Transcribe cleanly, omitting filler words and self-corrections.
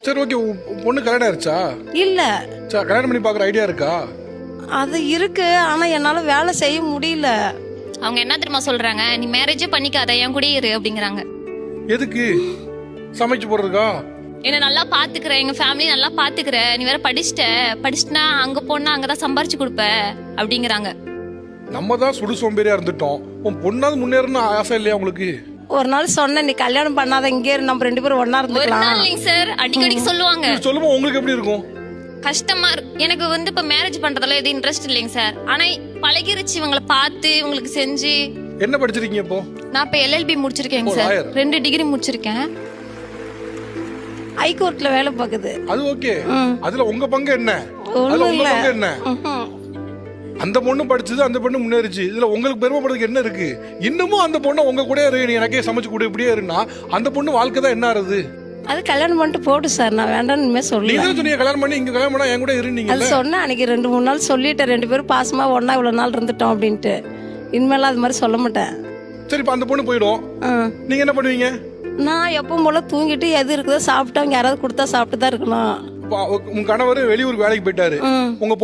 சரி ஓகே, பொண்ணு கல்யாணம் ஆயிருச்சா? இல்ல. சரி, கல்யாணம் பண்ணி பாக்குற ஐடியா இருக்கா? அது இருக்கு, ஆனா என்னால வேலை செய்ய முடியல. அவங்க என்ன தெரியுமா சொல்றாங்க, நீ மேரேஜே பண்ணிக்காத, என் கூட இரு அப்படிங்கிறாங்க. எதுக்கு? சமைச்சு போடுறதுக்கா? என்ன நல்லா பாத்துக்கிற, எங்க ஃபேமிலி நல்லா பாத்துக்கிற, நீ வேற படிச்சுட்டா அங்க போனா அங்கதான் சம்பாரிச்சு கொடுப்ப அப்படிங்கிறாங்க. நம்ம தான் சுடு சோம்பேறியா இருந்துட்டோம். உன் பொண்ணாவது முன்னேறணும் ஆசை இல்லையா உங்களுக்கு? ஒரு நாள் சொன்னேன், நீ கல்யாணம் பண்ணாத, இங்கே நம்ம 2 பேரும் ஒன்னா ஒரு இருந்துக்கலாம். நாள் இல்லைங்க சார், அடிக்கடி சொல்லுவாங்க. சொல்லுமா உங்களுக்கு எப்படி இருக்கும்? கஷ்டமா எனக்கு இப்ப மேரேஜ் பண்றதுல எதுவும் இன்ட்ரெஸ்ட் இல்லைங்க சார். ஆனா பழகிருச்சு, இவங்களை பார்த்து இவங்களுக்கு செஞ்சு. என்ன படிச்சிருக்கீங்க இப்போ? நான் இப்ப LLB முடிச்சிருக்கேங்க ஓ, சார். lawyer. 2 டிகிரி முடிச்சிருக்கேன். ஹைகோர்ட்ல வேலை பார்க்குது. அது ஓகே. அதுல உங்க பங்கு என்ன? அதுல ஒண்ணும் உங்க இல்ல. பங்கு என்ன? அந்த பொண்ணு படிச்சது, அந்த பொண்ணு முன்னேறிச்சு. இதுல உங்களுக்கு பெருமைப்படுறதுக்கு என்ன இருக்கு? இன்னமும் அந்த பொண்ணு உங்க கூட இரு, நீ எனக்கே சமைச்சு கொடு, இப்படியே இருந்தா அந்த பொண்ணு வாழ்க்கை தான் என்ன ஆறுது? அது கல்யாணம் பண்ணிட்டு போட்டு சார், நான் வேண்டாம்னு இனிமே நீங்க சொல்லுவேன். தான் சொன்னீங்க கல்யாணம் பண்ணி இங்க கல்யாணம் பண்ணா என் கூட இருந்தீங்க. அது சொன்னேன் அன்னைக்கு 2-3 நாள் சொல்லிட்டேன், 2 பேரும் பாசமா ஒன்னா இவ்வளவு நாள் இருந்துட்டோம் அப்படின்ட்டு. இனிமேலாம் அது மாதிரி சொல்ல மாட்டேன். சரி, இப்ப அந்த பொண்ணு போயிடும், நீங்க என்ன பண்ணுவீங்க? நான் எப்பவும் போல தூங்கிட்டு எது இருக்குதோ சாப்பிட்டு, அவங்க யாராவது கொடுத்தா சாப்பிட்டு தான் இருக்கணும். உங்க கணவர் வெளியூருக்கு வேலைக்கு போயிட்டாரு, உங்க பொண்ணு